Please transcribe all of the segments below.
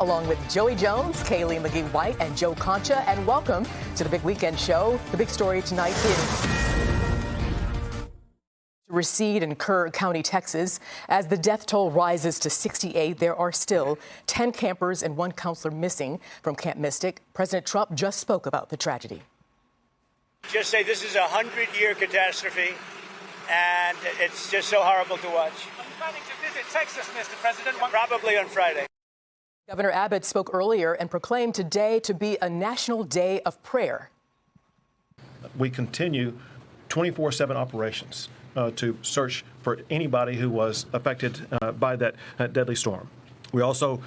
along with Joey Jones, Kaylee McGee-White, and Joe Concha. And welcome to the Big Weekend Show. The big story tonight is recede in Kerr County, Texas. As the death toll rises to 68, there are still 10 campers and 1 counselor missing from Camp Mystic. President Trump just spoke about the tragedy. Just say this is a 100-year catastrophe, and it's just so horrible to watch. Are you planning to visit Texas, Mr. President? Probably on Friday. Governor Abbott spoke earlier and proclaimed today to be a national day of prayer. We continue 24/7 operations to search for anybody who was affected by that deadly storm. We also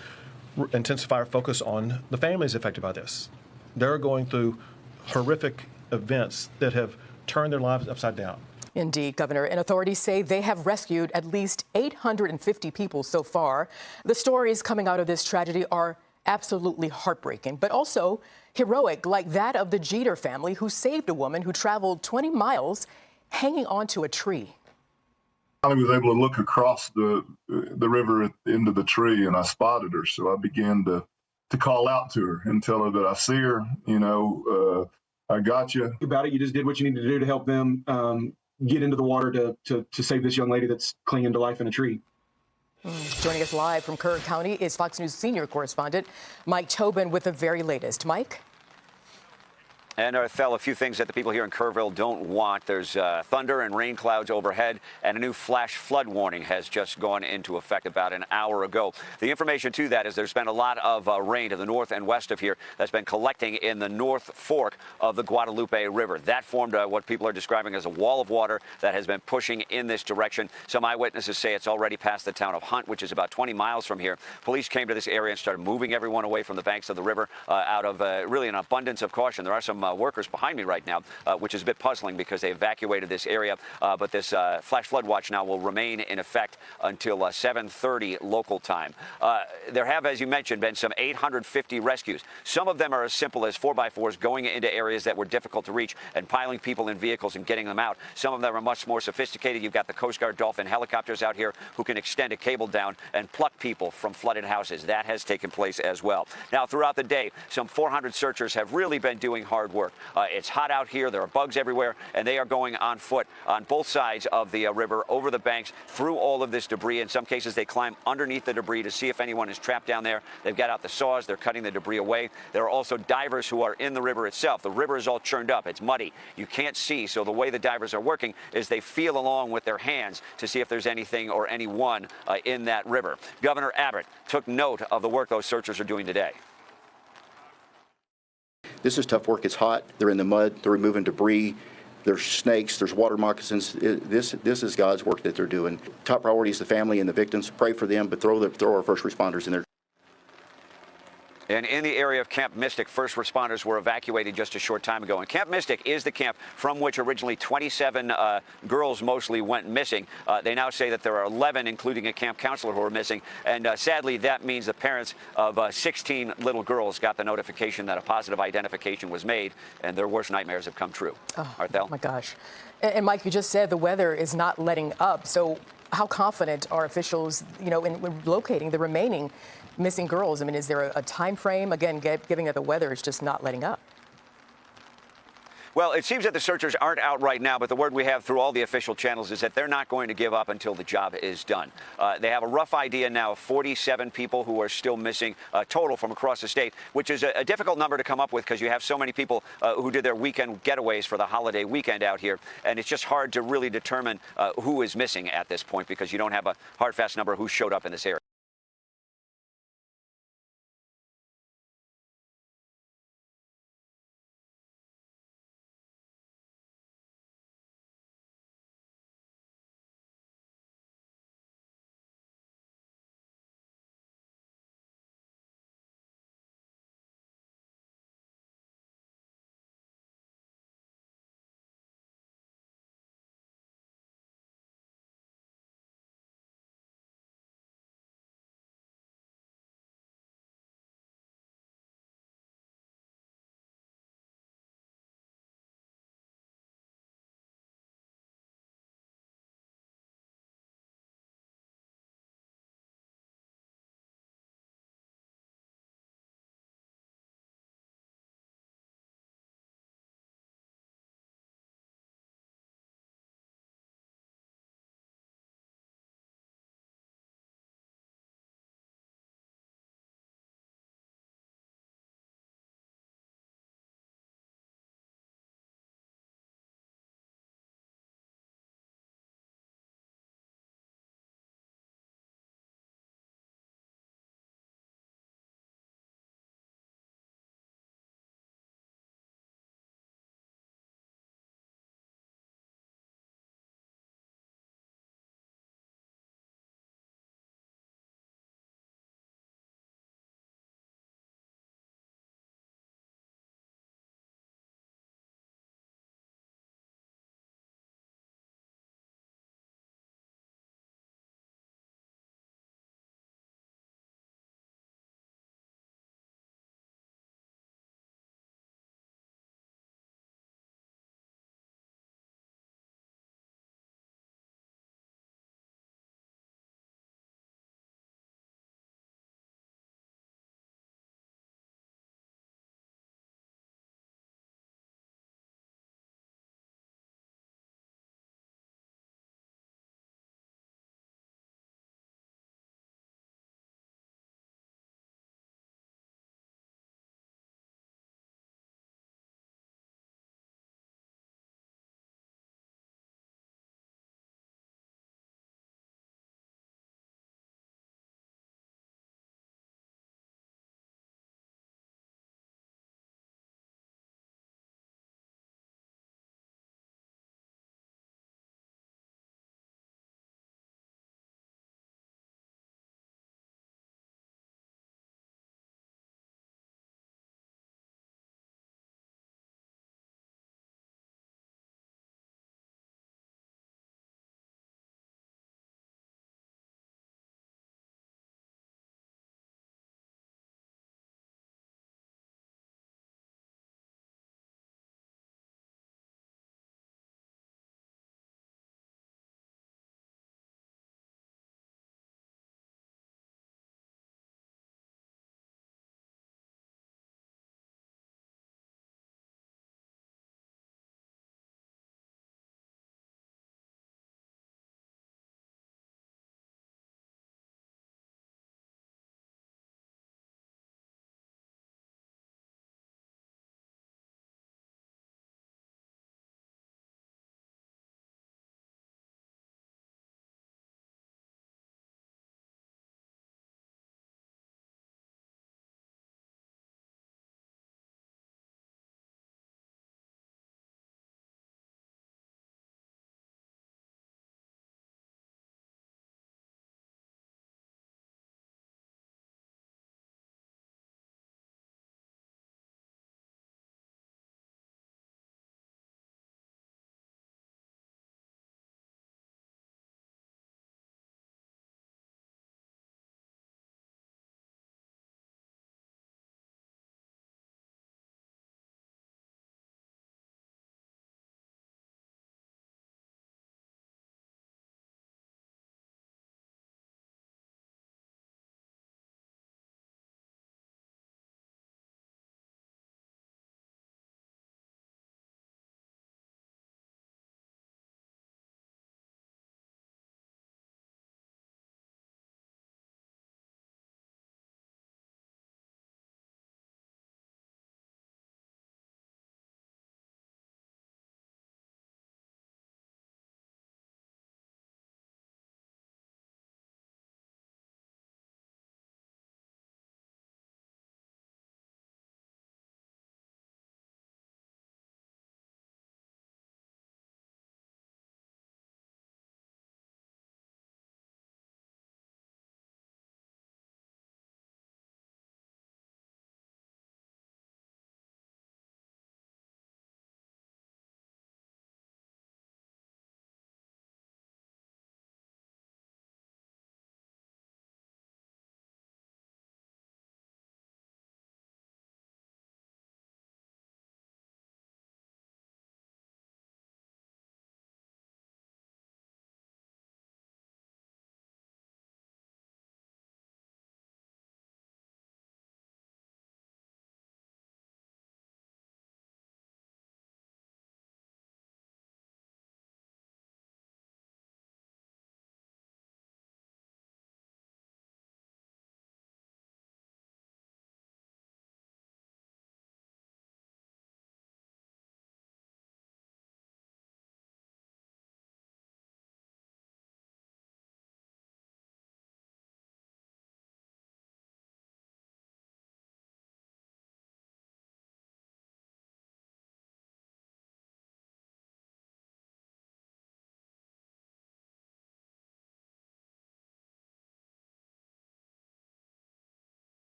intensify our focus on the families affected by this. They're going through horrific events that have turned their lives upside down. Indeed, Governor, and authorities say they have rescued at least 850 people so far. The stories coming out of this tragedy are absolutely heartbreaking, but also heroic, like that of the Jeter family who saved a woman who traveled 20 miles hanging onto a tree. I was able to look across the river into the tree, and I spotted her. So I began to call out to her and tell her that I see her. I got you. About it, you just did what you needed to do to help them get into the water to save this young lady that's clinging to life in a tree. Joining us live from Kerr County is Fox News senior correspondent Mike Tobin with the very latest. Mike? And Arthel, a few things that the people here in Kerrville don't want. There's thunder and rain clouds overhead, and a new flash flood warning has just gone into effect about an hour ago. The information to that is there's been a lot of rain to the north and west of here that's been collecting in the North Fork of the Guadalupe River. That formed what people are describing as a wall of water that has been pushing in this direction. Some eyewitnesses say it's already past the town of Hunt, which is about 20 miles from here. Police came to this area and started moving everyone away from the banks of the river out of really an abundance of caution. There are some workers behind me right now, which is a bit puzzling because they evacuated this area. But this flash flood watch now will remain in effect until 7:30 local time. There have, as you mentioned, been some 850 rescues. Some of them are as simple as 4x4s going into areas that were difficult to reach and piling people in vehicles and getting them out. Some of them are much more sophisticated. You've got the Coast Guard Dolphin helicopters out here who can extend a cable down and pluck people from flooded houses. That has taken place as well. Now, throughout the day, some 400 searchers have really been doing hard work. It's hot out here. There are bugs everywhere, and they are going on foot on both sides of the river, over the banks, through all of this debris. In some cases, they climb underneath the debris to see if anyone is trapped down there. They've got out the saws. They're cutting the debris away. There are also divers who are in the river itself. The river is all churned up. It's muddy. You can't see. So the way the divers are working is they feel along with their hands to see if there's anything or anyone in that river. Governor Abbott took note of the work those searchers are doing today. This is tough work. It's hot. They're in the mud. They're removing debris. There's snakes. There's water moccasins. This is God's work that they're doing. Top priority is the family and the victims. Pray for them, but throw our first responders in there. And in the area of Camp Mystic, first responders were evacuated just a short time ago. And Camp Mystic is the camp from which originally 27 girls mostly went missing. They now say that there are 11, including a camp counselor, who are missing. And sadly, that means the parents of 16 little girls got the notification that a positive identification was made, and their worst nightmares have come true. Oh my gosh. And Mike, you just said the weather is not letting up. So how confident are officials, in locating the remaining missing girls? I mean, is there a time frame? Again, given that the weather is just not letting up. Well, it seems that the searchers aren't out right now, but the word we have through all the official channels is that they're not going to give up until the job is done. They have a rough idea now of 47 people who are still missing total from across the state, which is a difficult number to come up with because you have so many people who did their weekend getaways for the holiday weekend out here. And it's just hard to really determine who is missing at this point because you don't have a hard, fast number who showed up in this area.